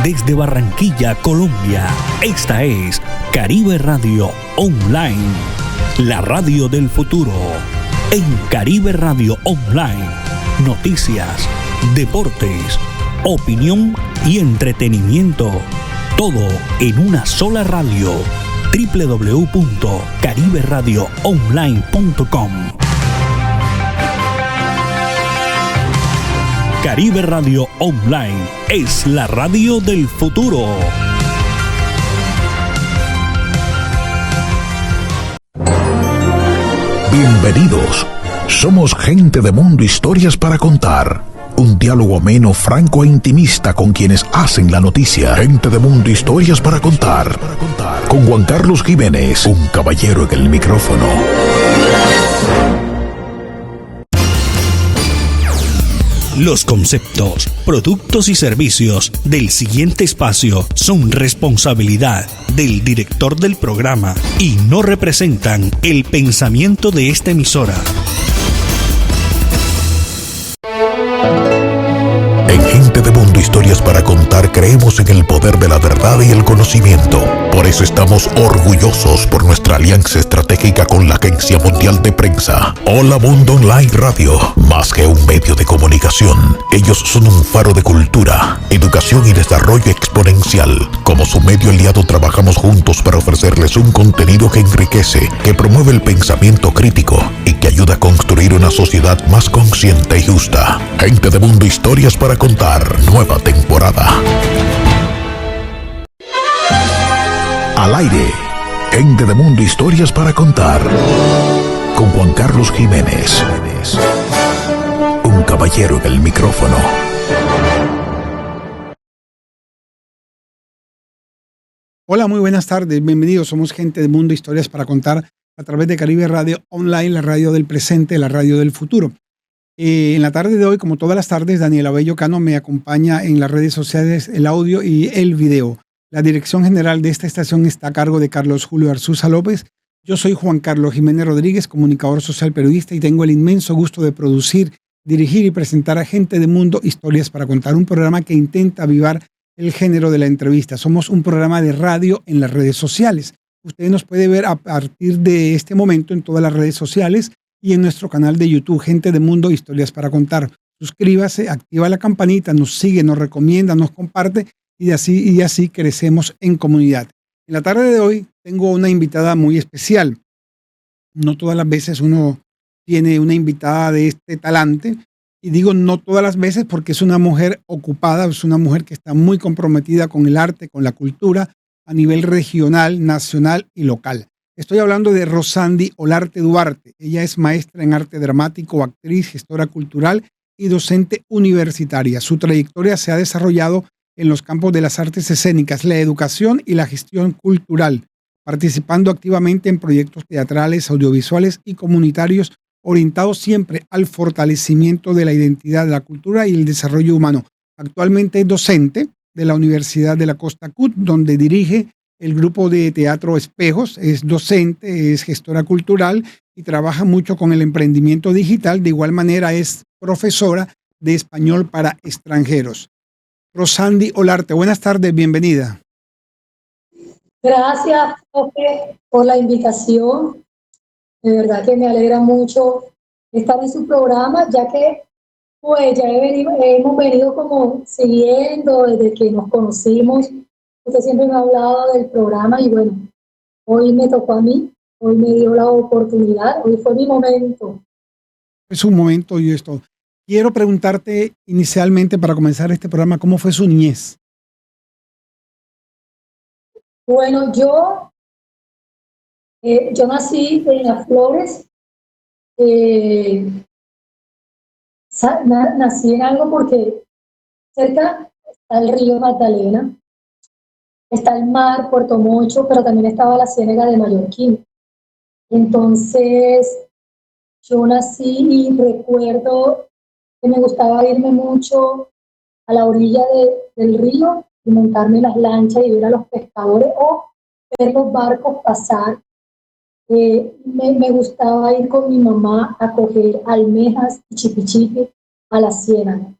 Desde Barranquilla, Colombia, esta es Caribe Radio Online, la radio del futuro. En Caribe Radio Online, noticias, deportes, opinión y entretenimiento. Todo en una sola radio. www.cariberadioonline.com. Caribe Radio Online es la radio del futuro. Bienvenidos. Somos gente de Mundo Historias para Contar. Un diálogo ameno, franco e intimista con quienes hacen la noticia. Gente de Mundo Historias para Contar. Con Juan Carlos Jiménez, un caballero en el micrófono. Los conceptos, productos y servicios del siguiente espacio son responsabilidad del director del programa y no representan el pensamiento de esta emisora. En Gente de Mundo Historias para Contar creemos en el poder de la verdad y el conocimiento. Por eso estamos orgullosos por nuestra alianza estratégica con la Agencia Mundial de Prensa. Hola Mundo Online Radio, más que un medio de comunicación, ellos son un faro de cultura, educación y desarrollo exponencial. Como su medio aliado trabajamos juntos para ofrecerles un contenido que enriquece, que promueve el pensamiento crítico y que ayuda a construir una sociedad más consciente y justa. Gente de Mundo Historias para Contar, nueva temporada. Al aire, Gente de Mundo Historias para Contar, con Juan Carlos Jiménez, un caballero en el micrófono. Hola, muy buenas tardes, bienvenidos. Somos Gente de Mundo Historias para Contar a través de Caribe Radio Online, la radio del presente, la radio del futuro. En la tarde de hoy, como todas las tardes, Daniela Bello Cano me acompaña en las redes sociales, el audio y el video. La dirección general de esta estación está a cargo de Carlos Julio Arzuza López. Yo soy Juan Carlos Jiménez Rodríguez, comunicador social periodista, y tengo el inmenso gusto de producir, dirigir y presentar a Gente de Mundo Historias para Contar, un programa que intenta avivar el género de la entrevista. Somos un programa de radio en las redes sociales. Usted nos puede ver a partir de este momento en todas las redes sociales y en nuestro canal de YouTube, Gente de Mundo Historias para Contar. Suscríbase, activa la campanita, nos sigue, nos recomienda, nos comparte y así crecemos en comunidad. En la tarde de hoy tengo una invitada muy especial. No todas las veces uno tiene una invitada de este talante, y digo no todas las veces porque es una mujer ocupada, es una mujer que está muy comprometida con el arte, con la cultura a nivel regional, nacional y local. Estoy hablando de Rosandi Olarte Duarte. Ella es maestra en arte dramático, actriz, gestora cultural y docente universitaria. Su trayectoria se ha desarrollado en los campos de las artes escénicas, la educación y la gestión cultural, participando activamente en proyectos teatrales, audiovisuales y comunitarios orientados siempre al fortalecimiento de la identidad, de la cultura y el desarrollo humano. Actualmente es docente de la Universidad de la Costa Cut, donde dirige el grupo de teatro Espejos, es docente, es gestora cultural y trabaja mucho con el emprendimiento digital. De igual manera es profesora de español para extranjeros. Rosandi Olarte, buenas tardes, bienvenida. Gracias, profe, por la invitación. De verdad que me alegra mucho estar en su programa, ya que pues ya hemos venido como siguiendo desde que nos conocimos. Usted siempre me ha hablado del programa y bueno, hoy me tocó a mí, hoy me dio la oportunidad, hoy fue mi momento. Es un momento y esto. Quiero preguntarte inicialmente para comenzar este programa, ¿cómo fue su niñez? Bueno, yo nací en Las Flores, nací en algo porque cerca está el río Magdalena, está el mar, Puerto Mocho, pero también estaba la ciénaga de Mallorquín. Entonces, yo nací y recuerdo que me gustaba irme mucho a la orilla del río y montarme en las lanchas y ver a los pescadores o ver los barcos pasar. Me gustaba ir con mi mamá a coger almejas y chipichipi a la ciénaga.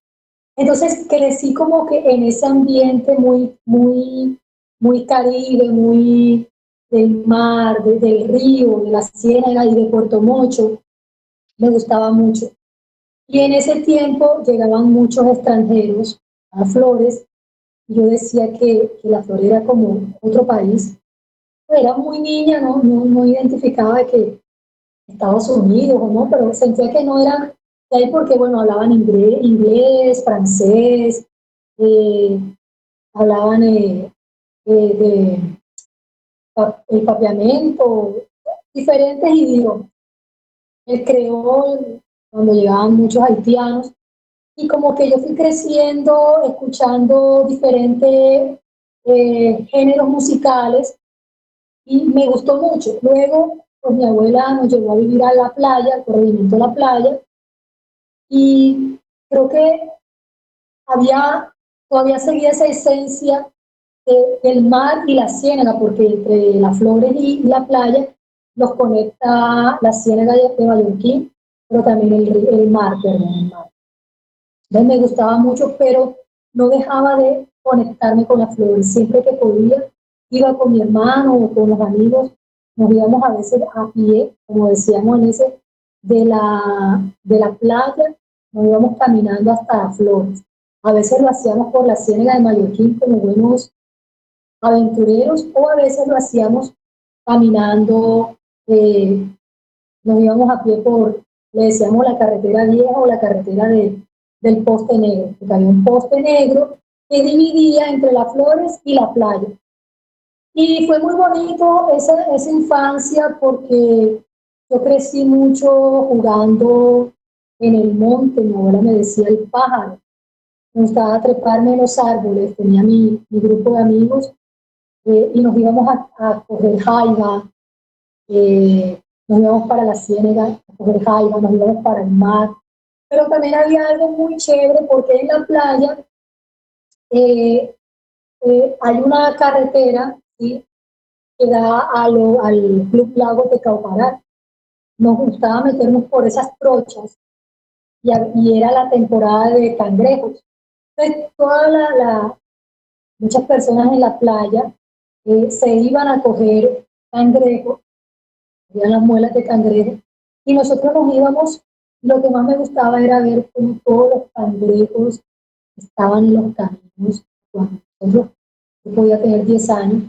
Entonces crecí como que en ese ambiente muy caribe, muy del mar, del río, de la ciénaga y de Puerto Mocho. Me gustaba mucho. Y en ese tiempo llegaban muchos extranjeros a Flores. Y yo decía que la Flor era como otro país. Era muy niña, no identificaba de que Estados Unidos o no, pero sentía que no eran de ahí porque, bueno, hablaban inglés, francés, eh, hablaban de el papiamento, diferentes idiomas, el creol, cuando llegaban muchos haitianos, y como que yo fui creciendo, escuchando diferentes géneros musicales, y me gustó mucho. Luego, pues mi abuela nos llevó a vivir a la playa, al corregimiento de la playa, y creo que todavía seguía esa esencia del mar y la ciénaga, porque entre las flores y la playa los conecta la ciénaga de Mallorquín, pero también el mar, perdón, el mar. Entonces me gustaba mucho, pero no dejaba de conectarme con las flores. Siempre que podía, iba con mi hermano o con los amigos, nos íbamos a veces a pie, como decíamos en ese, de la playa, nos íbamos caminando hasta las flores. A veces lo hacíamos por la ciénaga de Mallorquín como buenos aventureros, o a veces lo hacíamos caminando, nos íbamos a pie le decíamos la carretera vieja o la carretera del poste negro, porque había un poste negro que dividía entre las flores y la playa. Y fue muy bonito esa infancia porque yo crecí mucho jugando en el monte, mi abuela me decía el pájaro, me gustaba treparme en los árboles, tenía mi grupo de amigos y nos íbamos a coger jaiba, nos íbamos para la ciénaga a coger jaiba, nos íbamos para el mar, pero también había algo muy chévere porque en la playa eh, hay una carretera, ¿sí?, que da al Club Lago de Caucarat. Nos gustaba meternos por esas trochas y era la temporada de cangrejos. Entonces, muchas personas en la playa se iban a coger cangrejos, había las muelas de cangrejo, y nosotros nos íbamos. Lo que más me gustaba era ver cómo todos los cangrejos estaban en los caminos. Cuando yo podía tener 10 años,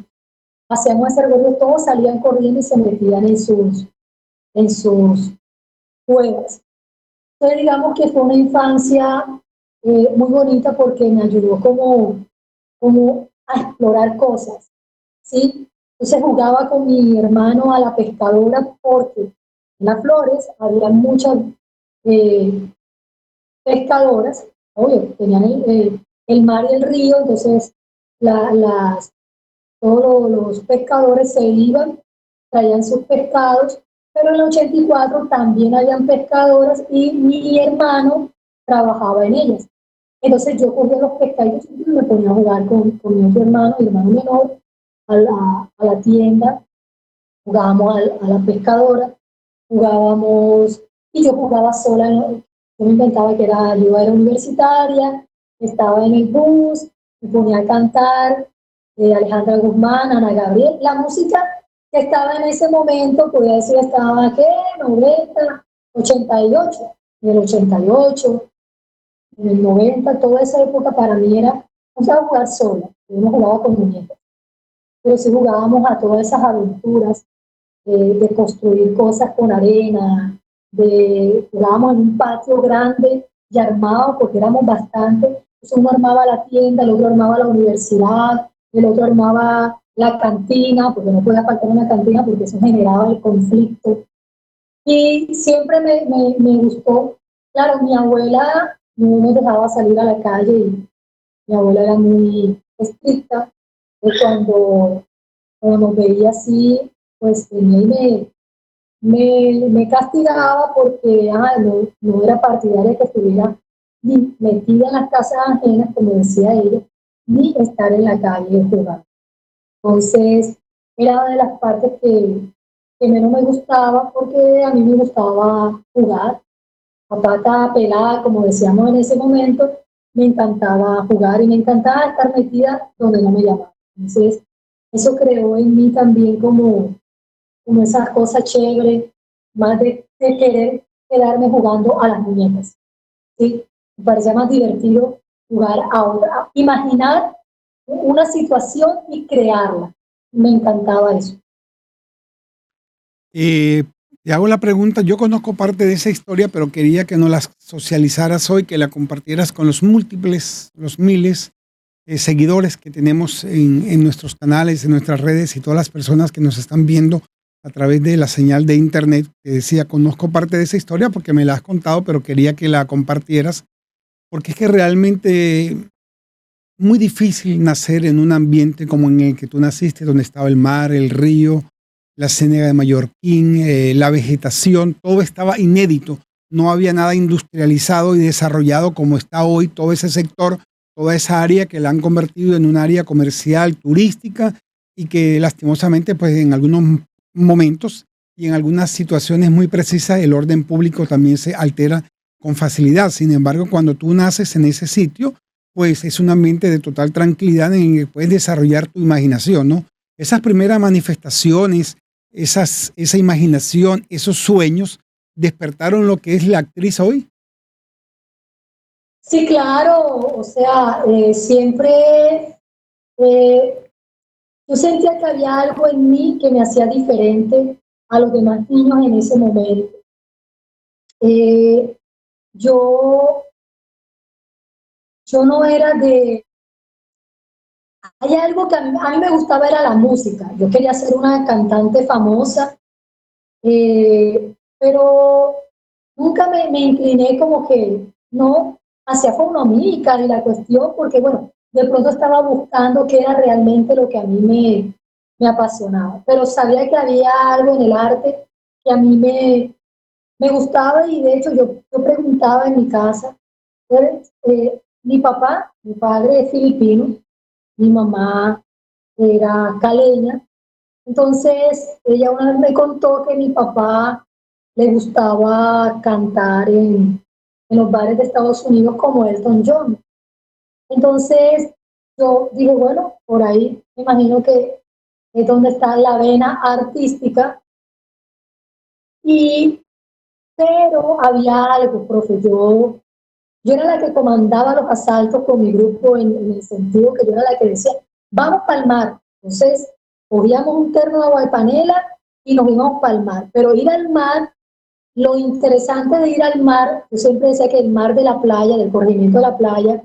hacíamos ese recorrido, todos salían corriendo y se metían en sus cuevas. Entonces, digamos que fue una infancia muy bonita porque me ayudó como a explorar cosas, ¿sí? Entonces jugaba con mi hermano a la pescadora porque en las flores había muchas eh, pescadoras, obvio, tenían el mar y el río, entonces todos los pescadores se iban, traían sus pescados, pero en el 84 también habían pescadoras y mi hermano trabajaba en ellas. Entonces yo cogía los pescaditos y me ponía a jugar con mi otro hermano, mi hermano menor, a la tienda, jugábamos a la pescadora, jugábamos, y yo jugaba sola, yo me inventaba que yo era universitaria, estaba en el bus, me ponía a cantar, Alejandra Guzmán, Ana Gabriel, la música que estaba en ese momento, podía decir, estaba, ¿qué? 90, 88, en el 88, en el 90, toda esa época para mí era, no sabía jugar sola, yo no jugaba con muñecas, pero sí jugábamos a todas esas aventuras, de construir cosas con arena, jugábamos en un patio grande y armado, porque éramos bastantes. Entonces uno armaba la tienda, el otro armaba la universidad, el otro armaba la cantina, porque no podía faltar una cantina porque eso generaba el conflicto. Y siempre me gustó. Claro, mi abuela no nos dejaba salir a la calle y mi abuela era muy estricta. Y cuando nos veía así, pues venía y me castigaba porque no era partidaria que estuviera ni metida en las casas ajenas, como decía ella, ni estar en la calle jugando. Entonces, era una de las partes que menos me gustaba porque a mí me gustaba jugar a pata pelada, como decíamos en ese momento, me encantaba jugar y me encantaba estar metida donde no me llamaban. Entonces, eso creó en mí también como esas cosas chéveres, más de querer quedarme jugando a las muñecas. ¿Sí? Me parecía más divertido jugar a imaginar una situación y crearla. Me encantaba eso. Te hago la pregunta, yo conozco parte de esa historia, pero quería que no la socializaras hoy, que la compartieras con los múltiples, los miles seguidores que tenemos en nuestros canales, en nuestras redes y todas las personas que nos están viendo a través de la señal de internet. Te decía, conozco parte de esa historia porque me la has contado, pero quería que la compartieras, porque es que realmente muy difícil nacer en un ambiente como en el que tú naciste, donde estaba el mar, el río, la ciénaga de Mallorquín, la vegetación, todo estaba inédito. No había nada industrializado y desarrollado como está hoy todo ese sector, toda esa área que la han convertido en un área comercial, turística y que lastimosamente pues en algunos momentos y en algunas situaciones muy precisas el orden público también se altera con facilidad. Sin embargo, cuando tú naces en ese sitio, pues es un ambiente de total tranquilidad en el que puedes desarrollar tu imaginación, ¿no? Esas primeras manifestaciones, esa imaginación, esos sueños, despertaron lo que es la actriz hoy. Sí, claro, o sea, siempre yo sentía que había algo en mí que me hacía diferente a los demás niños en ese momento. Eh, yo, yo no era de... Hay algo que a mí me gustaba, era la música. Yo quería ser una cantante famosa, pero nunca me incliné como que no hacia fonomímica y la cuestión, porque bueno, de pronto estaba buscando qué era realmente lo que a mí me apasionaba, pero sabía que había algo en el arte que a mí me gustaba y de hecho yo preguntaba en mi casa, mi padre es filipino, mi mamá era caleña, entonces ella una vez me contó que mi papá le gustaba cantar en los bares de Estados Unidos como Elton John. Entonces yo digo, bueno, por ahí me imagino que es donde está la vena artística, y, pero había algo, profe, yo era la que comandaba los asaltos con mi grupo en el sentido que yo era la que decía, vamos para el mar. Entonces, cogíamos un terno de agua de panela y nos íbamos para el mar. Pero ir al mar, lo interesante de ir al mar, yo siempre decía que el mar de la playa, del corregimiento de la playa,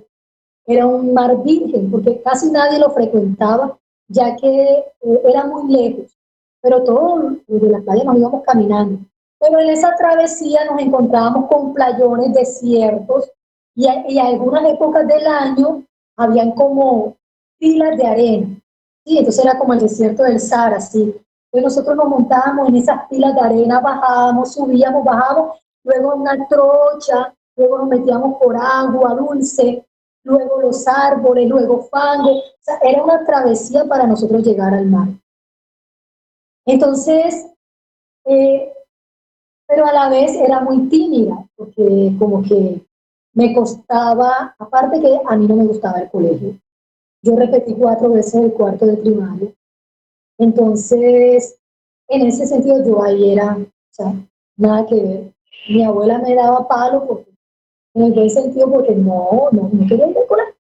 era un mar virgen, porque casi nadie lo frecuentaba, ya que era muy lejos. Pero todos de la playa nos íbamos caminando. Pero en esa travesía nos encontrábamos con playones desiertos y algunas épocas del año habían como filas de arena. Sí, entonces era como el desierto del Sahara, sí. Entonces nosotros nos montábamos en esas filas de arena, bajábamos, subíamos, bajábamos, luego en una trocha, luego nos metíamos por agua dulce, luego los árboles, luego fango. O sea, era una travesía para nosotros llegar al mar. Entonces, eh, pero a la vez era muy tímida, porque como que me costaba, aparte que a mí no me gustaba el colegio. Yo repetí 4 veces el cuarto de primaria. Entonces, en ese sentido yo ahí era, o sea, nada que ver. Mi abuela me daba palo porque, en el buen sentido, porque no quería ir al colegio.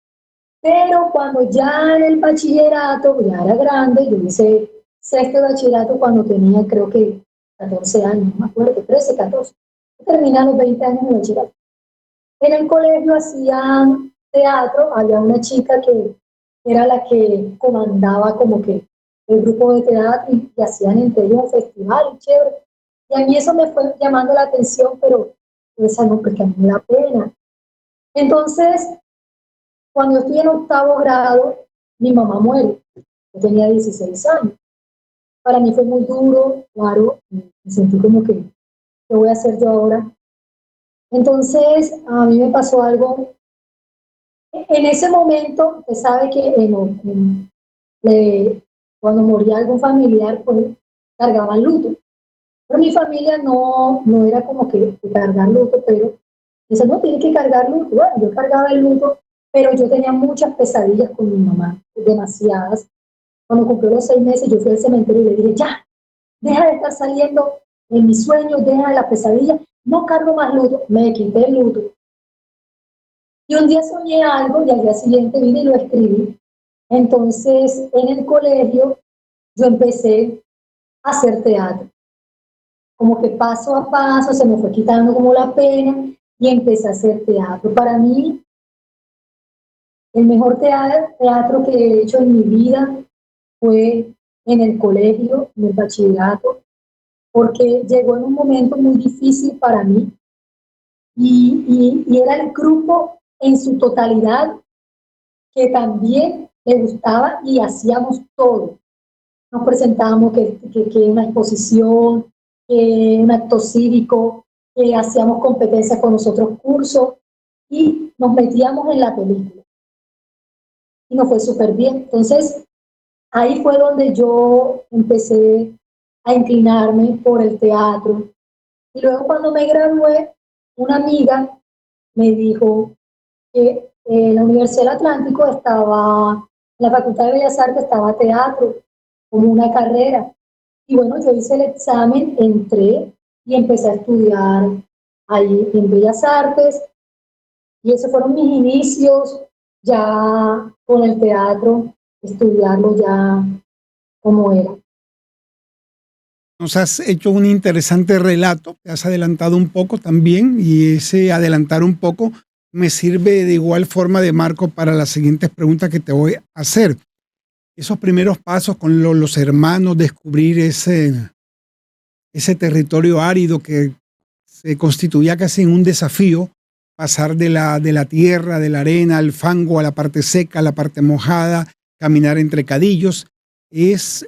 Pero cuando ya en el bachillerato, ya era grande, yo hice sexto de bachillerato cuando tenía creo que 14 años, no me acuerdo, 13, 14. Terminé a los 20 años de bachillerato. En el colegio hacían teatro, había una chica que era la que comandaba como que el grupo de teatro y hacían entre ellos un festival, chévere. Y a mí eso me fue llamando la atención, pero esa no, porque a mí me da pena. Entonces, cuando estoy en octavo grado, mi mamá muere. Yo tenía 16 años. Para mí fue muy duro, claro, me sentí como que, ¿qué voy a hacer yo ahora? Entonces, a mí me pasó algo. En ese momento, usted sabe que cuando moría algún familiar, pues cargaban luto. Pero mi familia no era como que cargar luto, pero dice, no, tiene que cargar luto. Bueno, yo cargaba el luto pero yo tenía muchas pesadillas con mi mamá, demasiadas. Cuando cumplió los 6 meses, yo fui al cementerio y le dije, ya, deja de estar saliendo en mis sueños, deja de la pesadilla, no cargo más luto. Me quité el luto. Y un día soñé algo y al día siguiente vine y lo escribí. Entonces, en el colegio, yo empecé a hacer teatro. Como que paso a paso se me fue quitando como la pena y empecé a hacer teatro. Para mí, el mejor teatro que he hecho en mi vida fue en el colegio, en el bachillerato, porque llegó en un momento muy difícil para mí y era el grupo en su totalidad que también le gustaba y hacíamos todo. Nos presentábamos que una exposición, que un acto cívico, que hacíamos competencias con los otros cursos y nos metíamos en la película. Y nos fue súper bien. Entonces, ahí fue donde yo empecé a inclinarme por el teatro. Y luego cuando me gradué, una amiga me dijo que en la Universidad del Atlántico estaba, en la Facultad de Bellas Artes estaba teatro como una carrera. Y bueno, yo hice el examen, entré y empecé a estudiar ahí en Bellas Artes. Y esos fueron mis inicios ya con el teatro, estudiarlo ya como era. Nos has hecho un interesante relato, te has adelantado un poco también y ese adelantar un poco me sirve de igual forma de marco para las siguientes preguntas que te voy a hacer. Esos primeros pasos con los hermanos, descubrir ese territorio árido que se constituía casi en un desafío, pasar de la tierra, de la arena, al fango, a la parte seca, a la parte mojada, caminar entre cadillos, es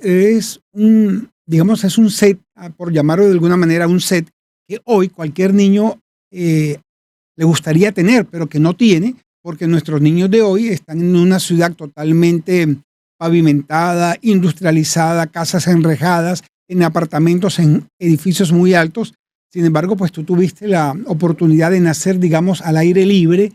digamos, es un set, por llamarlo de alguna manera, un set que hoy cualquier niño le gustaría tener, pero que no tiene, porque nuestros niños de hoy están en una ciudad totalmente pavimentada, industrializada, casas enrejadas, en apartamentos, en edificios muy altos. Sin embargo, pues tú tuviste la oportunidad de nacer, digamos, al aire libre,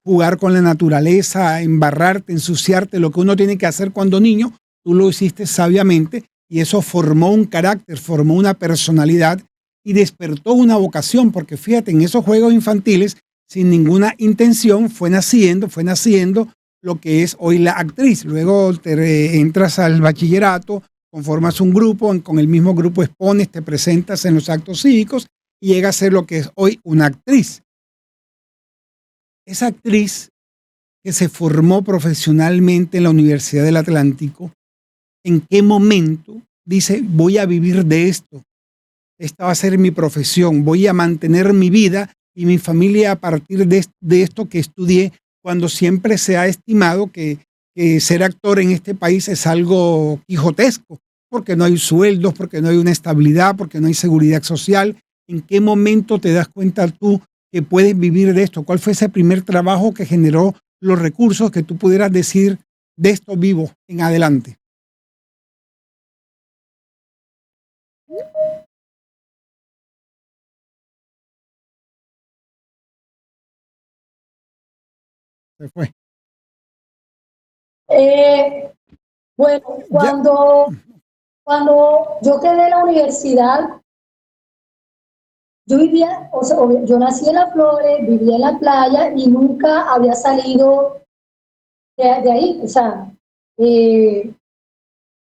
jugar con la naturaleza, embarrarte, ensuciarte, lo que uno tiene que hacer cuando niño, tú lo hiciste sabiamente y eso formó un carácter, formó una personalidad y despertó una vocación, porque fíjate, en esos juegos infantiles, sin ninguna intención, fue naciendo lo que es hoy la actriz. Luego entras al bachillerato, conformas un grupo, con el mismo grupo expones, te presentas en los actos cívicos y llegas a ser lo que es hoy una actriz. Esa actriz que se formó profesionalmente en la Universidad del Atlántico, ¿en qué momento dice voy a vivir de esto? Esta va a ser mi profesión, voy a mantener mi vida y mi familia a partir de esto que estudié, cuando siempre se ha estimado que ser actor en este país es algo quijotesco, porque no hay sueldos, porque no hay una estabilidad, porque no hay seguridad social. ¿En qué momento te das cuenta tú que puedes vivir de esto? ¿Cuál fue ese primer trabajo que generó los recursos que tú pudieras decir de esto vivo en adelante? Se fue. Bueno, Ya, cuando yo quedé en la universidad, yo vivía, o sea, yo nací en Las Flores, vivía en la playa y nunca había salido de ahí. O sea,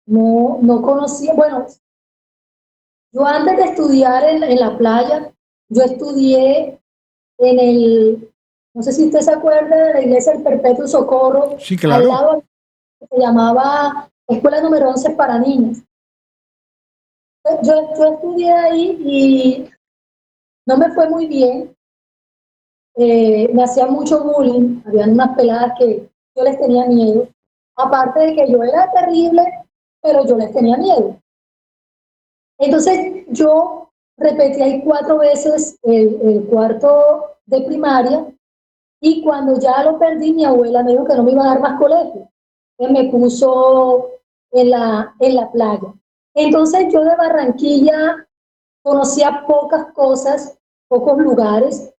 no conocía, bueno, yo antes de estudiar en la playa, yo estudié no sé si usted se acuerda de la iglesia del Perpetuo Socorro, sí, al claro. lado se llamaba Escuela número 11 para niñas. Yo estudié ahí y no me fue muy bien. Me hacían mucho bullying, habían unas peladas que yo les tenía miedo. Aparte de que yo era terrible, pero yo les tenía miedo. Entonces yo repetí ahí 4 veces el cuarto de primaria y cuando ya lo perdí, mi abuela me dijo que no me iba a dar más colegio. Entonces me puso en la playa. Entonces yo de Barranquilla conocía pocas cosas, pocos lugares.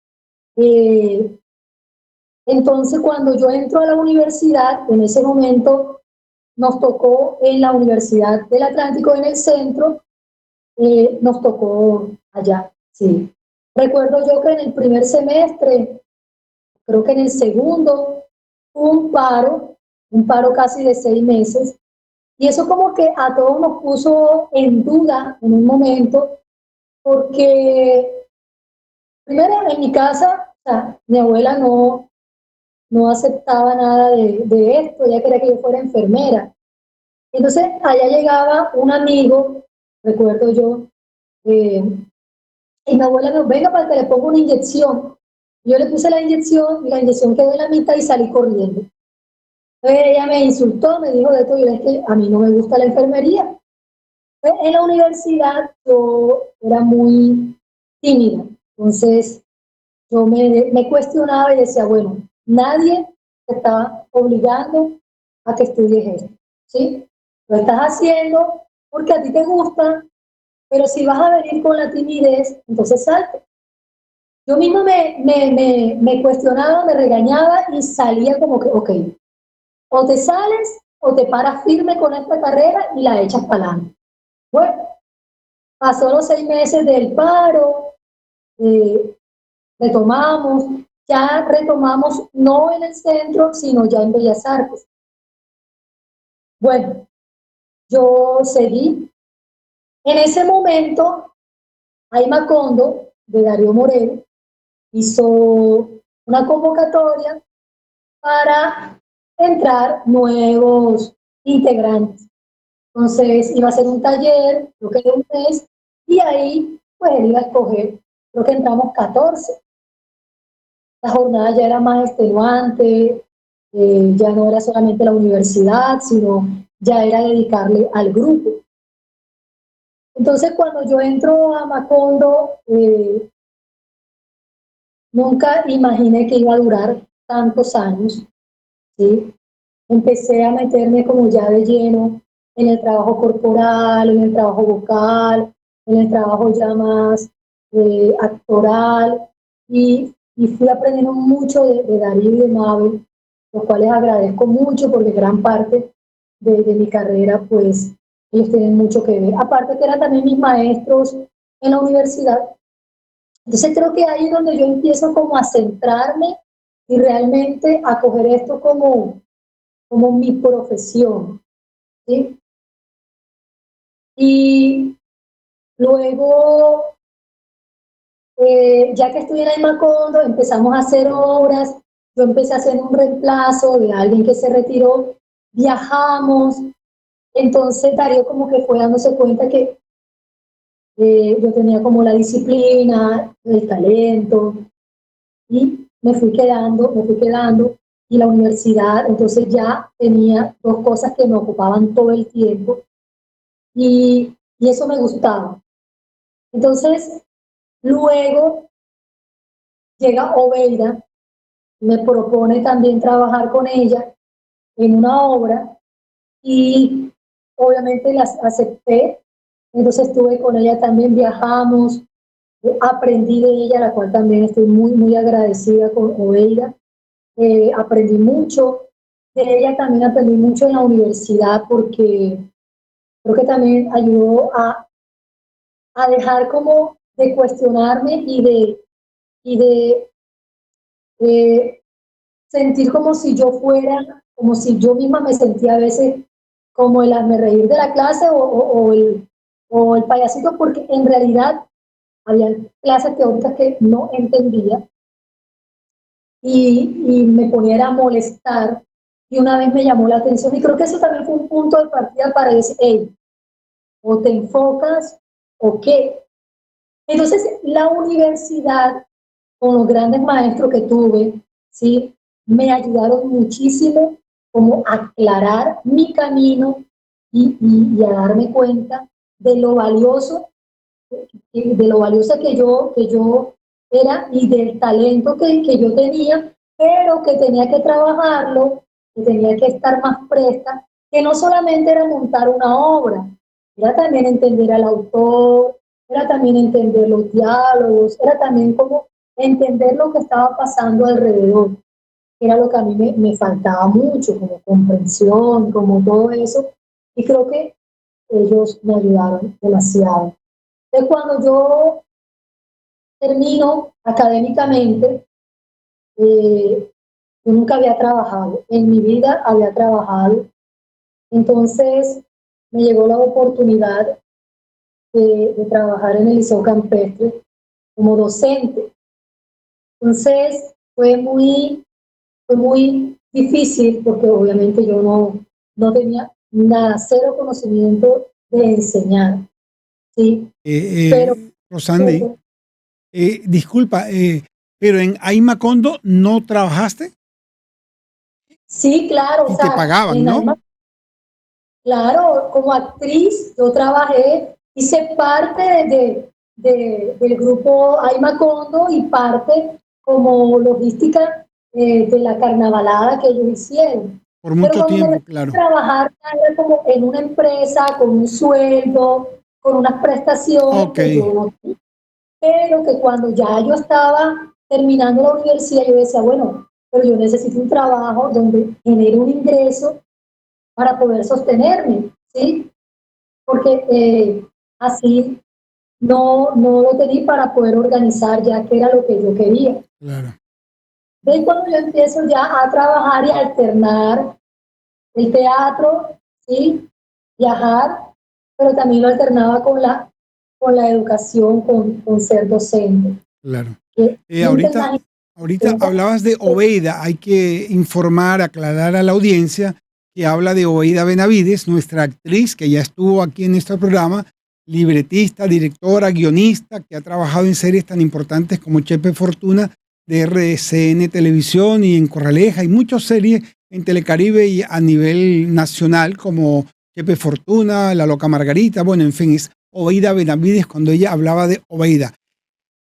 Entonces, cuando yo entro a la universidad, en ese momento nos tocó en la Universidad del Atlántico, en el centro, nos tocó allá, sí. Recuerdo yo que en el primer semestre, creo que en el segundo, hubo un paro casi de 6 meses, y eso como que a todos nos puso en duda en un momento, porque primero en mi casa, o sea, mi abuela no aceptaba nada de esto, ella quería que yo fuera enfermera. Entonces allá llegaba un amigo, recuerdo yo, eh, y mi abuela me dijo, venga para que le ponga una inyección. Yo le puse la inyección y la inyección quedó en la mitad y salí corriendo. Entonces ella me insultó, me dijo de todo, y es que a mí no me gusta la enfermería. Entonces, en la universidad yo era muy tímida, entonces yo me cuestionaba y decía, bueno, nadie te está obligando a que estudies esto, ¿sí? Lo estás haciendo porque a ti te gusta, pero si vas a venir con la timidez, entonces salte. Yo misma me cuestionaba, me regañaba y salía como que, ok, o te sales o te paras firme con esta carrera y la echas para adelante. Bueno, pasó los 6 meses del paro, eh, retomamos, ya retomamos no en el centro, sino ya en Bellas Artes. Bueno, yo seguí. En ese momento, Aima Condo, de Darío Moreno, hizo una convocatoria para entrar nuevos integrantes. Entonces iba a ser un taller, creo que de un mes, y ahí pues él iba a escoger, creo que entramos 14. La jornada ya era más extenuante, ya no era solamente la universidad, sino ya era dedicarle al grupo. Entonces cuando yo entro a Macondo, nunca imaginé que iba a durar tantos años, ¿sí? Empecé a meterme como ya de lleno en el trabajo corporal, en el trabajo vocal, en el trabajo ya más actoral, y fui aprendiendo mucho de Darío y de Mabel, los cuales agradezco mucho porque gran parte de mi carrera, pues ellos tienen mucho que ver. Aparte que eran también mis maestros en la universidad. Entonces creo que ahí es donde yo empiezo como a centrarme y realmente a coger esto como mi profesión, ¿sí? Y luego, ya que estuve en Macondo, empezamos a hacer obras, yo empecé a hacer un reemplazo de alguien que se retiró, viajamos, entonces Darío como que fue dándose cuenta que yo tenía como la disciplina, el talento, y me fui quedando, y la universidad, entonces ya tenía dos cosas que me ocupaban todo el tiempo, y eso me gustaba. Entonces, luego llega Obeida, me propone también trabajar con ella en una obra, y obviamente las acepté. Entonces estuve con ella también, viajamos, aprendí de ella, la cual también estoy muy, muy agradecida con Obeida. Aprendí mucho de ella, también aprendí mucho en la universidad porque creo que también ayudó a dejar como de cuestionarme y de sentir como si yo fuera, como si yo misma me sentía a veces como el hazme reír de la clase o el payasito, porque en realidad había clases teóricas que no entendía y me ponía a molestar, y una vez me llamó la atención y creo que eso también fue un punto de partida para decir, hey, o te enfocas o qué. Entonces la universidad, con los grandes maestros que tuve, ¿sí? Me ayudaron muchísimo como a aclarar mi camino y a darme cuenta de lo valioso, de lo valiosa que yo era y del talento que yo tenía, pero que tenía que trabajarlo, que tenía que estar más presta, que no solamente era montar una obra, era también entender al autor, era también entender los diálogos, era también como entender lo que estaba pasando alrededor. era lo que a mí me faltaba mucho, como comprensión, como todo eso, y creo que ellos me ayudaron demasiado. Entonces, cuando yo termino académicamente, yo nunca había trabajado, en mi vida había trabajado, entonces me llegó la oportunidad de trabajar en el Liceo Campestre como docente. Entonces fue muy difícil porque obviamente yo no tenía nada, cero conocimiento de enseñar, ¿sí? Pero Rosandi, disculpa, pero en Ay Macondo no trabajaste sí, claro, o y te sea, pagaban, ¿no? claro, como actriz yo trabajé, hice parte del grupo Ay Macondo y parte como logística de la carnavalada que ellos hicieron. Por Pero mucho cuando me tiempo, metí a claro. trabajar era como en una empresa con un sueldo, con unas prestaciones Ok, que yo no tenía. Pero que cuando ya yo estaba terminando la universidad, yo decía, bueno, pero yo necesito un trabajo donde genere un ingreso para poder sostenerme, ¿sí? Porque así no lo tenía para poder organizar ya que era lo que yo quería. claro. Entonces cuando yo empiezo ya a trabajar y a alternar el teatro, ¿sí? Viajar, pero también lo alternaba con la educación, con ser docente. Claro. Que nunca Ahorita imaginé. hablabas de Obeida. Hay que informar, aclarar a la audiencia que habla de Obeida Benavides, nuestra actriz que ya estuvo aquí en nuestro programa, libretista, directora, guionista, que ha trabajado en series tan importantes como Chepe Fortuna de RCN Televisión y en Corraleja y muchas series en Telecaribe y a nivel nacional como Chepe Fortuna, La Loca Margarita, bueno, en fin, es Obeida Benavides cuando ella hablaba de Obeida.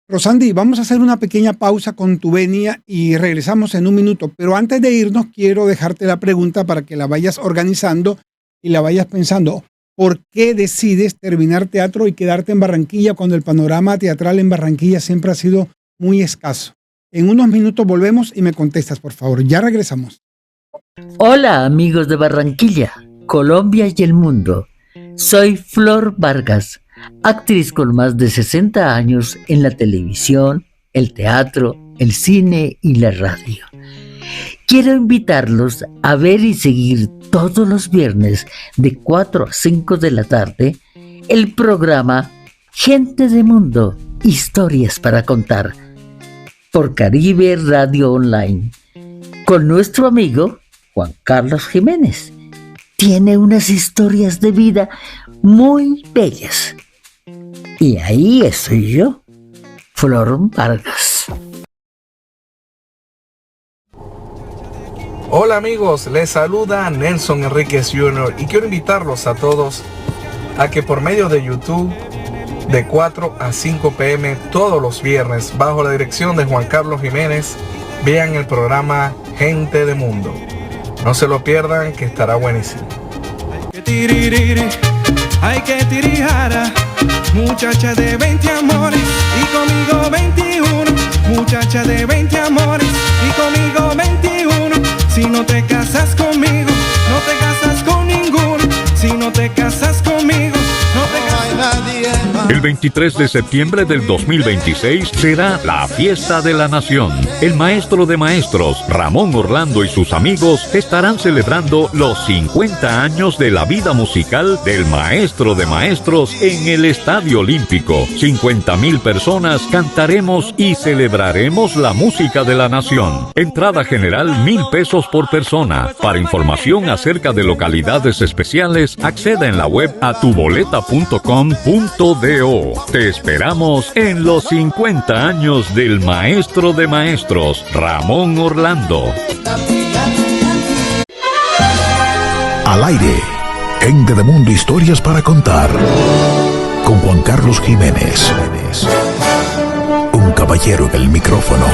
Rosandi, vamos a hacer una pequeña pausa con tu venia y regresamos en un minuto. Pero antes de irnos, quiero dejarte la pregunta para que la vayas organizando y la vayas pensando. ¿Por qué decides terminar teatro y quedarte en Barranquilla cuando el panorama teatral en Barranquilla siempre ha sido muy escaso? En unos minutos volvemos y me contestas, por favor. Ya regresamos. Hola amigos de Barranquilla, Colombia y el mundo. Soy Flor Vargas, actriz con más de 60 años en la televisión, el teatro, el cine y la radio. Quiero invitarlos a ver y seguir todos los viernes de 4 a 5 de la tarde el programa Gente de Mundo, Historias para Contar, por Caribe Radio Online, con nuestro amigo Juan Carlos Jiménez. Tiene unas historias de vida muy bellas. Y ahí estoy yo, Flor Vargas. Hola amigos, les saluda Nelson Enríquez Jr. y quiero invitarlos a todos a que por medio de YouTube de 4 a 5 p.m. todos los viernes bajo la dirección de Juan Carlos Jiménez vean el programa Gente de Mundo. No se lo pierdan, que estará buenísimo. Hay que tirijara, muchacha de 20 amores y conmigo 21. Muchacha de 20 amores y conmigo 21. Si no te casas conmigo, no te casas con ninguno. Si no te casas conmigo, no te casas nadie más. El 23 de septiembre del 2026 será la fiesta de la nación. El maestro de maestros, Ramón Orlando, y sus amigos estarán celebrando los 50 años de la vida musical del maestro de maestros en el Estadio Olímpico. 50,000 personas cantaremos y celebraremos la música de la nación. Entrada general 1,000 pesos por persona. Para información acerca de localidades especiales, acceda en la web a tuboleta.com.do. Te esperamos en los 50 años del maestro de maestros, Ramón Orlando. Al aire, Gente de Mundo, historias para contar, con Juan Carlos Jiménez. Un caballero en el micrófono.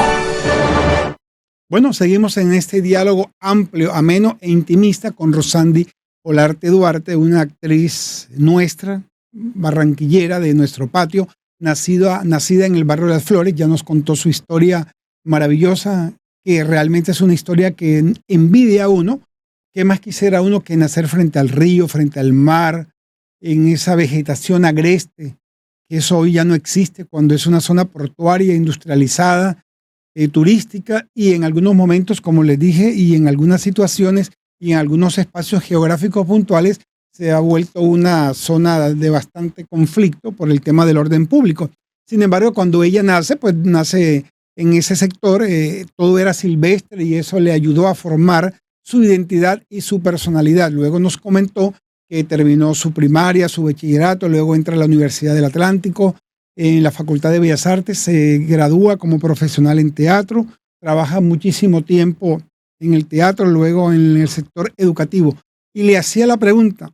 Bueno, seguimos en este diálogo amplio, ameno e intimista con Rosandi Olarte Duarte, una actriz nuestra, barranquillera de nuestro patio, nacida en el barrio de Las Flores. Ya nos contó su historia maravillosa que realmente es una historia que envidia a uno. ¿Qué más quisiera uno que nacer frente al río, frente al mar, en esa vegetación agreste? Que eso hoy ya no existe cuando es una zona portuaria, industrializada, turística, y en algunos momentos, como les dije, y en algunas situaciones y en algunos espacios geográficos puntuales, se ha vuelto una zona de bastante conflicto por el tema del orden público. Sin embargo, cuando ella nace, pues nace en ese sector, todo era silvestre y eso le ayudó a formar su identidad y su personalidad. Luego nos comentó que terminó su primaria, su bachillerato, luego entra a la Universidad del Atlántico, en la Facultad de Bellas Artes, se gradúa como profesional en teatro, trabaja muchísimo tiempo en el teatro, luego en el sector educativo. Y le hacía la pregunta,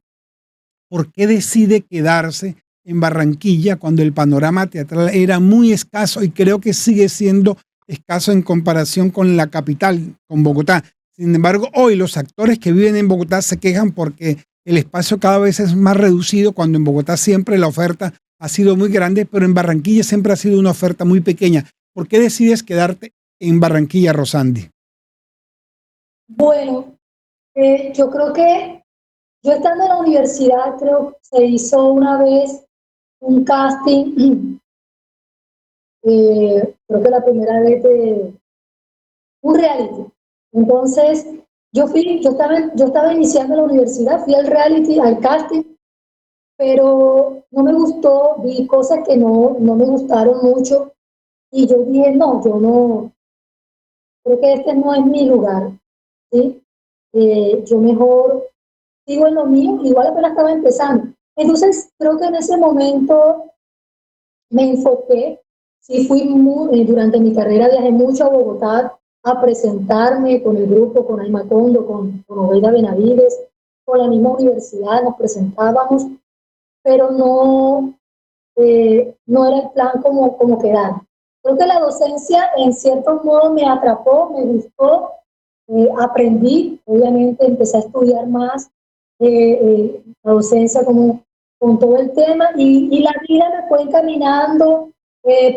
¿por qué decide quedarse en Barranquilla cuando el panorama teatral era muy escaso y creo que sigue siendo escaso en comparación con la capital, con Bogotá? Sin embargo, hoy los actores que viven en Bogotá se quejan porque el espacio cada vez es más reducido, cuando en Bogotá siempre la oferta ha sido muy grande, pero en Barranquilla siempre ha sido una oferta muy pequeña. ¿Por qué decides quedarte en Barranquilla, Rosandi? Bueno, yo creo que yo estando en la universidad, creo que se hizo una vez un casting, creo que la primera vez de un reality. Entonces, yo estaba iniciando la universidad, fui al reality, al casting, pero no me gustó, vi cosas que no me gustaron mucho y yo dije, no, yo no, creo que este no es mi lugar, ¿sí? Yo mejor sigo en lo mío, igual apenas estaba empezando. Entonces, creo que en ese momento me enfoqué, sí durante mi carrera viajé mucho a Bogotá a presentarme con el grupo, con Alma Condo, con Oveida Benavides, con la misma universidad, nos presentábamos, pero no era el plan como quedar. Creo que la docencia en cierto modo me atrapó, me gustó, aprendí, obviamente empecé a estudiar más la docencia como con todo el tema y la vida me fue encaminando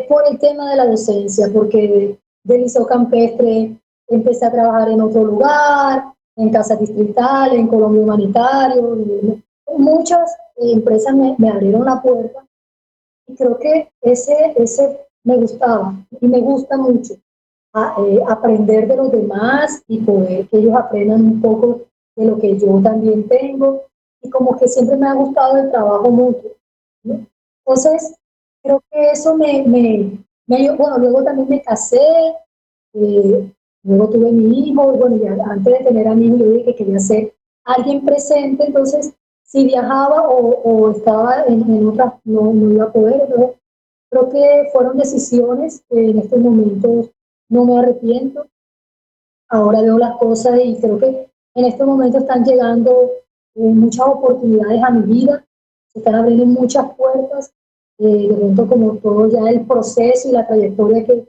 por el tema de la docencia, porque del liceo campestre empecé a trabajar en otro lugar, en casas distritales, en Colombia Humanitario, muchas empresas me abrieron la puerta y creo que ese me gustaba y me gusta mucho aprender de los demás y poder que ellos aprendan un poco de lo que yo también tengo y como que siempre me ha gustado el trabajo mutuo, ¿no? Entonces, creo que eso bueno, luego también me casé, luego tuve mi hijo, y bueno, ya antes de tener a mi hijo yo dije que quería ser alguien presente, entonces si viajaba o estaba en otras, no iba a poder, entonces creo que fueron decisiones que en estos momentos no me arrepiento, ahora veo las cosas y creo que en este momento están llegando muchas oportunidades a mi vida, se están abriendo muchas puertas, de pronto como todo ya el proceso y la trayectoria que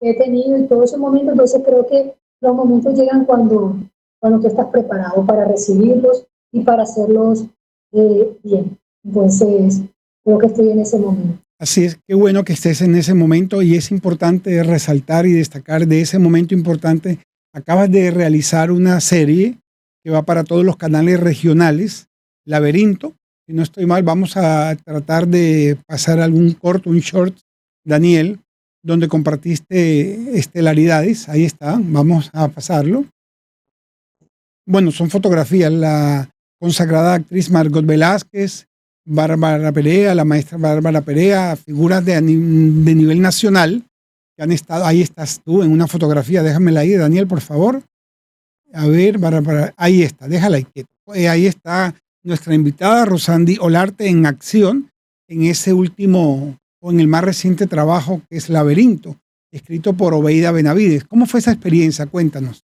he tenido y todos esos momentos, entonces creo que los momentos llegan cuando tú estás preparado para recibirlos y para hacerlos bien. Entonces, creo que estoy en ese momento. Así es, qué bueno que estés en ese momento y es importante resaltar y destacar de ese momento importante. Acabas de realizar una serie que va para todos los canales regionales, Laberinto. Si no estoy mal, vamos a tratar de pasar algún corto, un short, Daniel, donde compartiste estelaridades. Ahí está, vamos a pasarlo. Bueno, son fotografías. La consagrada actriz Margot Velázquez, Bárbara Perea, la maestra Bárbara Perea, figuras de nivel nacional que han estado. Ahí estás tú en una fotografía, déjamela ahí, Daniel, por favor. A ver, ahí está, déjala ahí. Ahí está nuestra invitada Rosandi Olarte en acción en ese último o en el más reciente trabajo que es Laberinto, escrito por Oveida Benavides. ¿Cómo fue esa experiencia? Cuéntanos.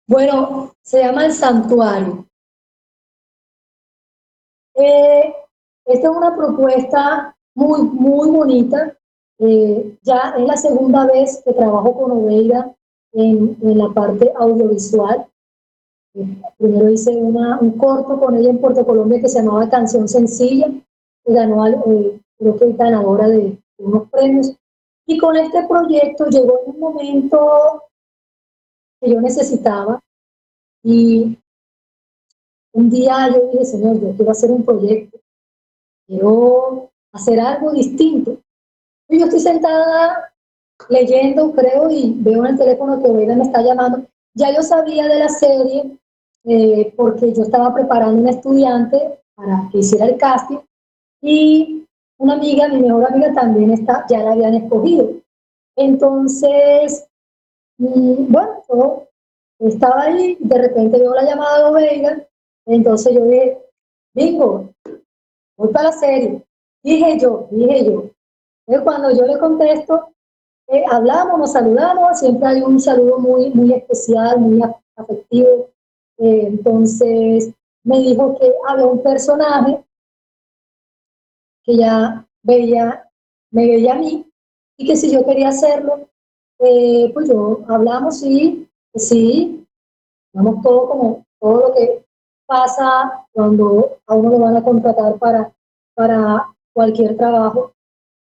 Bueno, se llama El Santuario. Esta es una propuesta muy, muy bonita. Ya es la segunda vez que trabajo con Oveida en la parte audiovisual. Primero hice un corto con ella en Puerto Colombia que se llamaba Canción Sencilla, que ganó, creo que es ganadora de unos premios. Y con este proyecto llegó en un momento que yo necesitaba. Y un día yo dije, Señor, yo quiero hacer un proyecto, quiero hacer algo distinto. Y yo estoy sentada leyendo, creo, y veo en el teléfono que Oveida me está llamando. Ya yo sabía de la serie porque yo estaba preparando un estudiante para que hiciera el casting y una amiga, mi mejor amiga también ya la habían escogido. Entonces, bueno, yo estaba ahí, de repente veo la llamada de Oveida, entonces yo dije, bingo, voy para la serie. Dije yo. Entonces, cuando yo le contesto, hablamos, nos saludamos, siempre hay un saludo muy, muy especial, muy afectivo. Entonces me dijo que había un personaje que ya me veía a mí y que si yo quería hacerlo, pues yo hablamos y sí, vamos todo lo que pasa cuando a uno lo van a contratar para cualquier trabajo.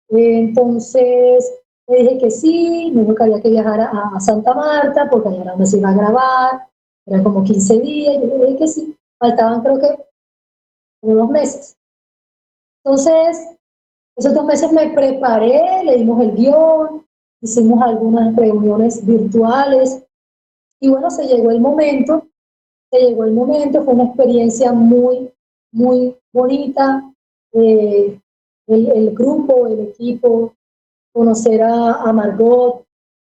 Entonces le dije que sí, me dijo que había que viajar a Santa Marta porque allá era donde se iba a grabar, era como 15 días, yo le dije que sí, faltaban creo que unos meses. Entonces, esos 2 meses me preparé, le dimos el guión, hicimos algunas reuniones virtuales y bueno, fue una experiencia muy, muy bonita. El grupo, el equipo, conocer a Margot,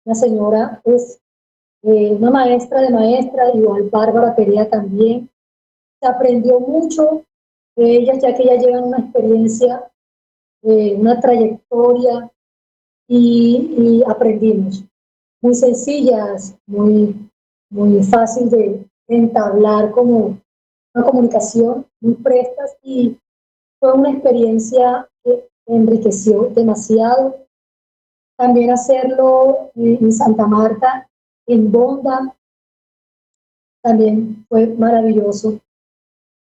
una señora, pues, una maestra de maestra, igual Bárbara Perea también. Se aprendió mucho de ellas, ya que ellas llevan una experiencia, una trayectoria y aprendimos. Muy sencillas, muy, muy fácil de entablar como una comunicación, muy prestas y fue una experiencia que enriqueció demasiado. También hacerlo en Santa Marta, en Bonda, también fue maravilloso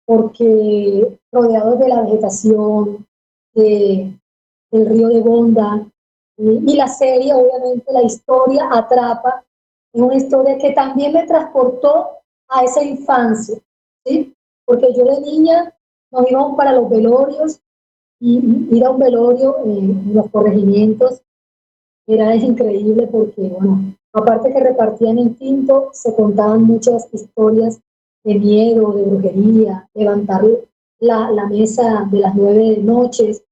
porque rodeados de la vegetación, de, del río de Bonda, y la serie, obviamente, la historia atrapa, es una historia que también me transportó a esa infancia, ¿sí? Porque yo de niña nos íbamos para los velorios y ir a un velorio en los corregimientos era increíble porque, bueno, aparte que repartían el tinto, se contaban muchas historias de miedo, de brujería, levantar la mesa de las 9 noches,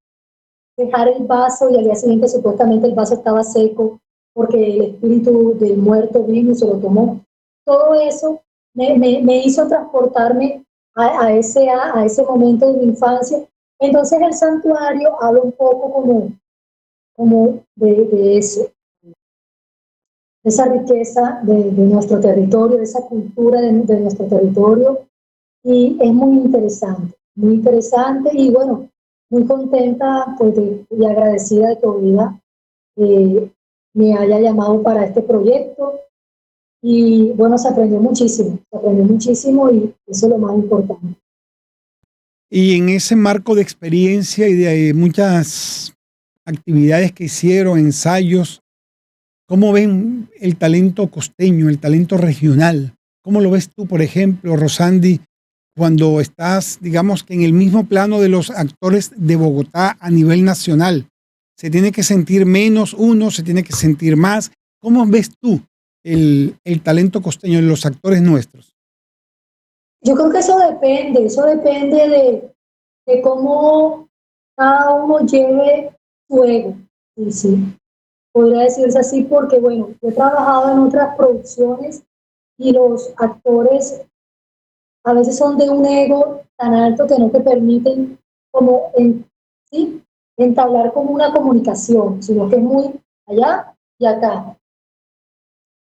dejar el vaso y al día siguiente supuestamente el vaso estaba seco porque el espíritu del muerto vino y se lo tomó. Todo eso me hizo transportarme a ese momento de mi infancia. Entonces el santuario habla un poco como de eso, de esa riqueza de nuestro territorio, de esa cultura de nuestro territorio, y es muy interesante y bueno, muy contenta pues, y agradecida de que Oveida me haya llamado para este proyecto y bueno, se aprendió muchísimo y eso es lo más importante. Y en ese marco de experiencia y de muchas actividades que hicieron, ensayos, ¿cómo ven el talento costeño, el talento regional? ¿Cómo lo ves tú, por ejemplo, Rosandi, cuando estás, digamos, que en el mismo plano de los actores de Bogotá a nivel nacional? ¿Se tiene que sentir menos uno, se tiene que sentir más? ¿Cómo ves tú el talento costeño de los actores nuestros? Yo creo que eso depende de cómo cada uno lleve su ego. Sí, sí. Podría decirse así porque, bueno, yo he trabajado en otras producciones y los actores a veces son de un ego tan alto que no te permiten como ¿sí? entablar como una comunicación, sino que es muy allá y acá.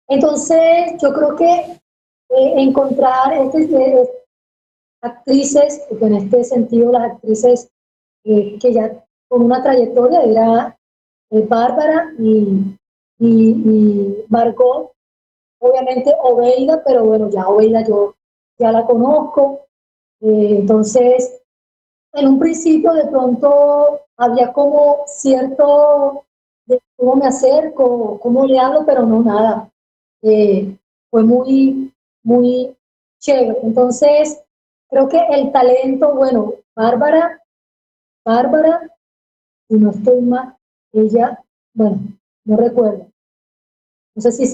Entonces, yo creo que encontrar actrices, porque en este sentido las actrices que ya con una trayectoria era Bárbara y Margot, obviamente Oveida, pero bueno, ya Oveida yo ya la conozco, entonces en un principio de pronto había como cierto de cómo me acerco, cómo le hablo, pero no nada. fue muy, muy chévere. Entonces, creo que el talento, bueno, Bárbara, si no estoy mal, ella, bueno, no recuerdo. No sé si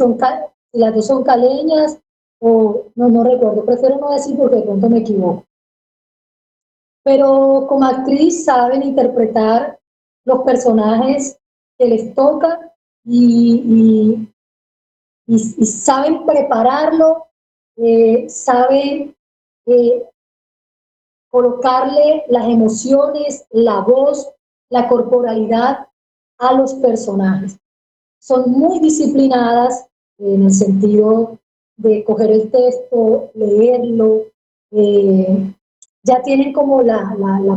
las dos son caleñas o no recuerdo. Prefiero no decir porque de pronto me equivoco. Pero como actriz saben interpretar los personajes que les toca y saben prepararlo, saben eh, colocarle las emociones, la voz, la corporalidad a los personajes. Son muy disciplinadas en el sentido de coger el texto, leerlo, ya tienen como la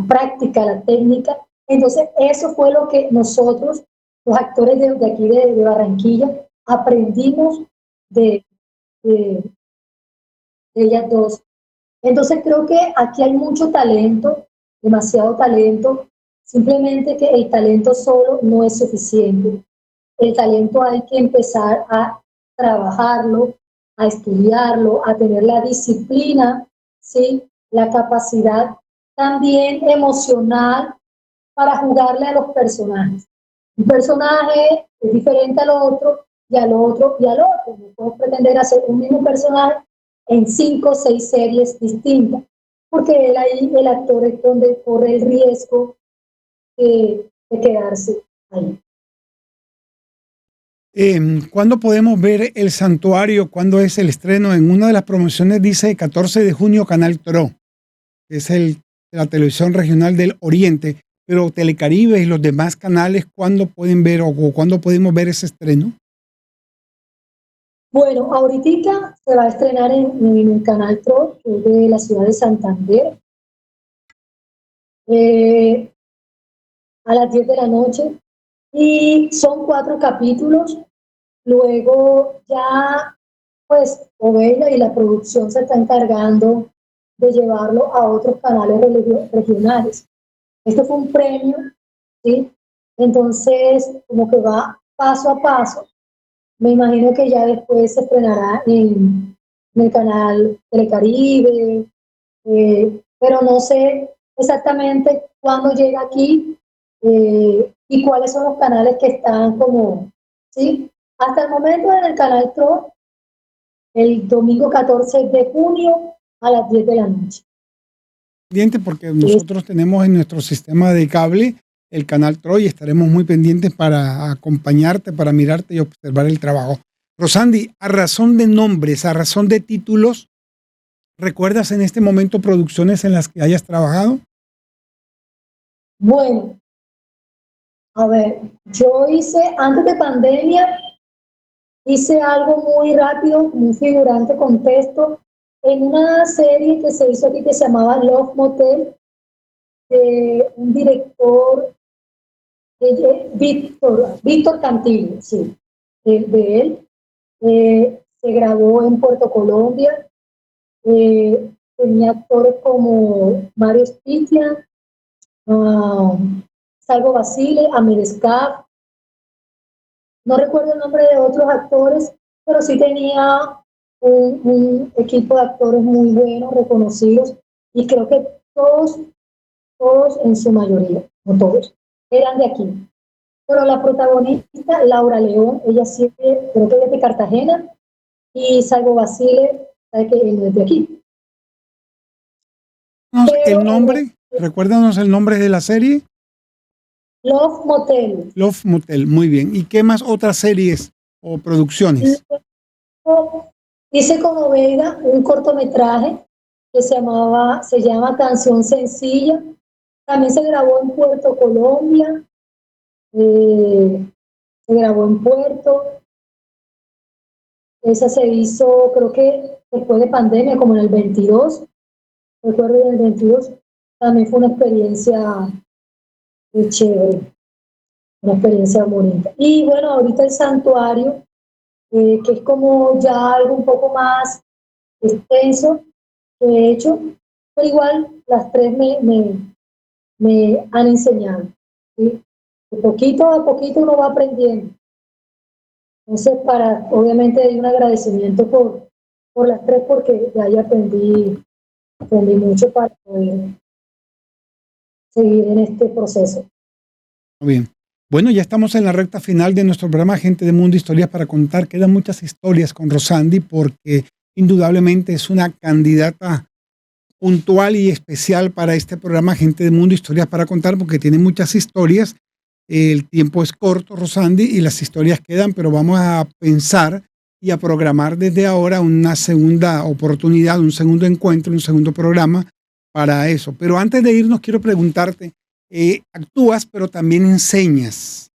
práctica, la técnica. Entonces, eso fue lo que nosotros, los actores de aquí de Barranquilla, aprendimos de, de, de ellas dos. Entonces, creo que aquí hay mucho talento, demasiado talento, simplemente que el talento solo no es suficiente. El talento hay que empezar a trabajarlo, a estudiarlo, a tener la disciplina, ¿sí? La capacidad también emocional para jugarle a los personajes. Un personaje es diferente al otro y al otro y al otro. No puedo pretender hacer un mismo personaje en 5 o 6 series distintas, porque él ahí, el actor es donde corre el riesgo de quedarse ahí. ¿Cuándo podemos ver El Santuario? ¿Cuándo es el estreno? En una de las promociones dice 14 de junio Canal TRO, que es la televisión regional del Oriente, pero Telecaribe y los demás canales, ¿cuándo pueden ver o cuándo podemos ver ese estreno? Bueno, ahorita se va a estrenar en el Canal TRO, que es de la ciudad de Santander, a las 10 de la noche, y son 4 capítulos. Luego ya, pues, Ovella y la producción se está encargando de llevarlo a otros canales regionales. Esto fue un premio, ¿sí? Entonces, como que va paso a paso. Me imagino que ya después se estrenará en el canal Telecaribe, pero no sé exactamente cuándo llega aquí y cuáles son los canales que están como, ¿sí? Hasta el momento en el canal TRO, el domingo 14 de junio a las 10 de la noche. Porque nosotros tenemos en nuestro sistema de cable el canal TRO y estaremos muy pendientes para acompañarte, para mirarte y observar el trabajo. Rosandi, a razón de nombres, a razón de títulos, ¿recuerdas en este momento producciones en las que hayas trabajado? Bueno, a ver, yo hice, antes de pandemia, hice algo muy rápido, un figurante con texto, en una serie que se hizo aquí que se llamaba Love Motel, de un director, Víctor Cantillo, sí, de él. Se grabó en Puerto Colombia, tenía actores como Mario Spitia, Salvo Basile, Amir Escaf, no recuerdo el nombre de otros actores, pero sí tenía un equipo de actores muy buenos, reconocidos, y creo que todos en su mayoría, no todos, eran de aquí. Pero la protagonista, Laura León, ella sí, creo que es de Cartagena, y Salvo Basile, sabe que él no es de aquí. ¿El nombre? Recuérdanos el nombre de la serie. Love Motel. Love Motel, muy bien. ¿Y qué más otras series o producciones? Hice con Ovega un cortometraje que se llama Canción Sencilla. También se grabó en Puerto Colombia, se grabó en Puerto. Esa se hizo, creo que después de pandemia, como en el 22. Recuerdo en el 22. También fue una experiencia muy chévere, una experiencia bonita. Y bueno, ahorita El Santuario, que es como ya algo un poco más extenso que he hecho, pero igual las tres me han enseñado, ¿sí? De poquito a poquito uno va aprendiendo. Entonces, obviamente hay un agradecimiento por las tres porque de ahí aprendí mucho para poder seguir en este proceso. Muy bien. Bueno, ya estamos en la recta final de nuestro programa Gente de Mundo, Historias para Contar. Quedan muchas historias con Rosandi porque indudablemente es una candidata puntual y especial para este programa Gente de Mundo, Historias para Contar, porque tiene muchas historias. El tiempo es corto, Rosandi, y las historias quedan, pero vamos a pensar y a programar desde ahora una segunda oportunidad, un segundo encuentro, un segundo programa para eso. Pero antes de irnos, quiero preguntarte, actúas, pero también enseñas.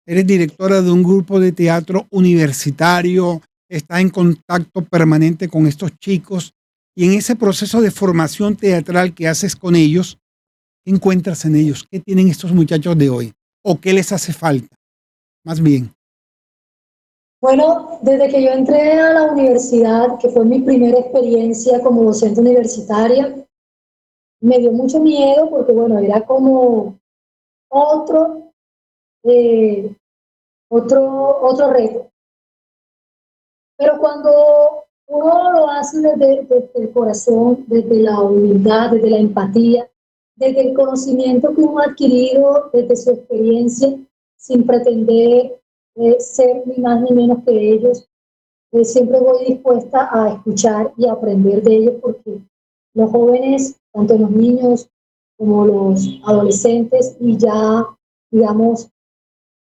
Eres directora de un grupo de teatro universitario, estás en contacto permanente con estos chicos y en ese proceso de formación teatral que haces con ellos, ¿qué encuentras en ellos? ¿Qué tienen estos muchachos de hoy? ¿O qué les hace falta? Más bien. Bueno, desde que yo entré a la universidad, que fue mi primera experiencia como docente universitaria, me dio mucho miedo porque, bueno, era como otro reto. Pero cuando uno lo hace desde el corazón, desde la humildad, desde la empatía, desde el conocimiento que uno ha adquirido, desde su experiencia, sin pretender ser ni más ni menos que ellos, siempre voy dispuesta a escuchar y a aprender de ellos porque los jóvenes, tanto los niños como los adolescentes y ya, digamos,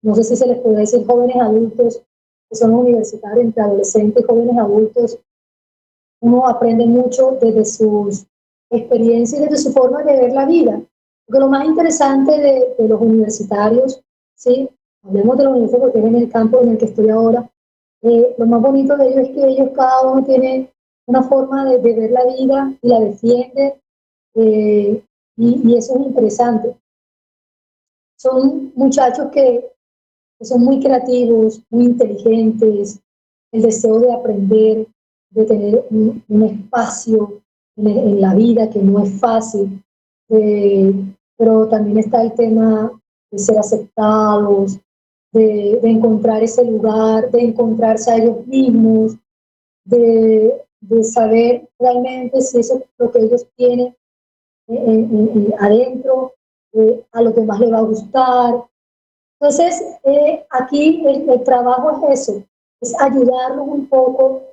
no sé si se les puede decir jóvenes adultos, que son universitarios, entre adolescentes y jóvenes adultos, uno aprende mucho desde sus experiencias y desde su forma de ver la vida. Porque lo más interesante de los universitarios, ¿sí? Hablemos de los universitarios porque es en el campo en el que estoy ahora, lo más bonito de ellos es que ellos cada uno tiene una forma de ver la vida y la defiende, y eso es interesante. Son muchachos que son muy creativos, muy inteligentes, el deseo de aprender, de tener un espacio en la vida que no es fácil, pero también está el tema de ser aceptados, de encontrar ese lugar, de encontrarse a ellos mismos, de saber realmente si eso es lo que ellos tienen adentro, a los demás les va a gustar. Entonces, aquí el trabajo es eso, es ayudarlos un poco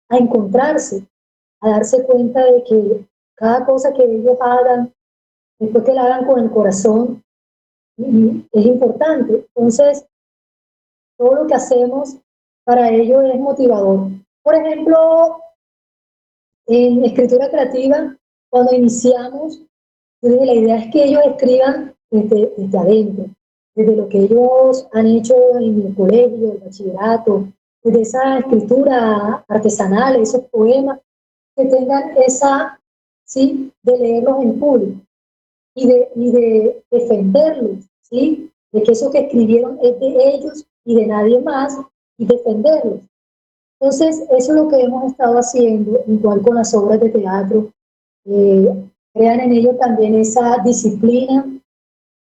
a encontrarse, a darse cuenta de que cada cosa que ellos hagan, después que la hagan con el corazón, es importante. Entonces, todo lo que hacemos para ellos es motivador. Por ejemplo, en escritura creativa, cuando iniciamos, la idea es que ellos escriban desde adentro, desde lo que ellos han hecho en el colegio, el bachillerato, desde esa escritura artesanal, esos poemas, que tengan esa, ¿sí?, de leerlos en público y de defenderlos, ¿sí?, de que eso que escribieron es de ellos y de nadie más, y defenderlos. Entonces, eso es lo que hemos estado haciendo, igual con las obras de teatro. Crean en ellos también esa disciplina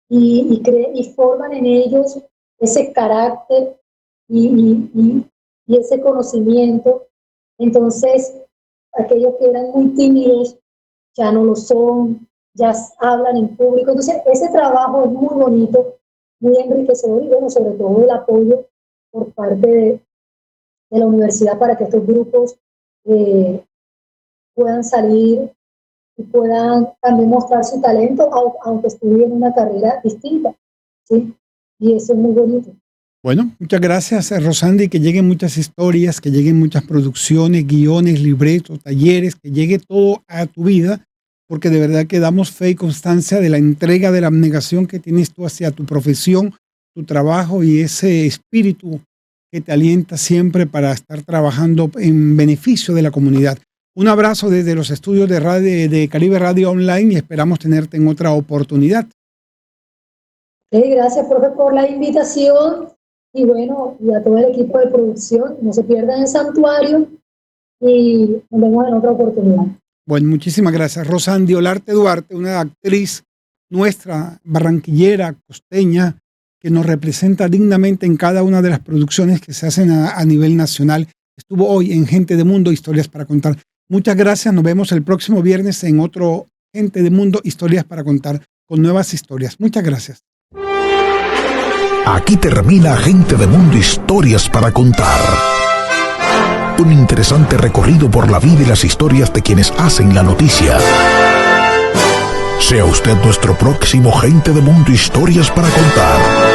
y forman en ellos ese carácter y ese conocimiento. Entonces, aquellos que eran muy tímidos ya no lo son, ya hablan en público. Entonces, ese trabajo es muy bonito, muy enriquecedor y, bueno, sobre todo el apoyo por parte de la universidad para que estos grupos puedan salir y puedan también mostrar su talento, aunque estudien una carrera distinta, ¿sí? Y eso es muy bonito. Bueno, muchas gracias, Rosandi, que lleguen muchas historias, que lleguen muchas producciones, guiones, libretos, talleres, que llegue todo a tu vida, porque de verdad que damos fe y constancia de la entrega, de la abnegación que tienes tú hacia tu profesión, tu trabajo y ese espíritu que te alienta siempre para estar trabajando en beneficio de la comunidad. Un abrazo desde los estudios de Caribe Radio Online y esperamos tenerte en otra oportunidad. Gracias, profe, por la invitación y bueno, y a todo el equipo de producción. No se pierdan el santuario y nos vemos en otra oportunidad. Bueno, muchísimas gracias. Rosandi Olarte Duarte, una actriz nuestra, barranquillera, costeña, que nos representa dignamente en cada una de las producciones que se hacen a nivel nacional. estuvo hoy en Gente de Mundo, Historias para Contar. Muchas gracias, nos vemos el próximo viernes en otro Gente de Mundo, Historias para Contar, con nuevas historias. Muchas gracias. Aquí termina Gente de Mundo, Historias para Contar. Un interesante recorrido por la vida y las historias de quienes hacen la noticia. Sea usted nuestro próximo Gente de Mundo, Historias para Contar.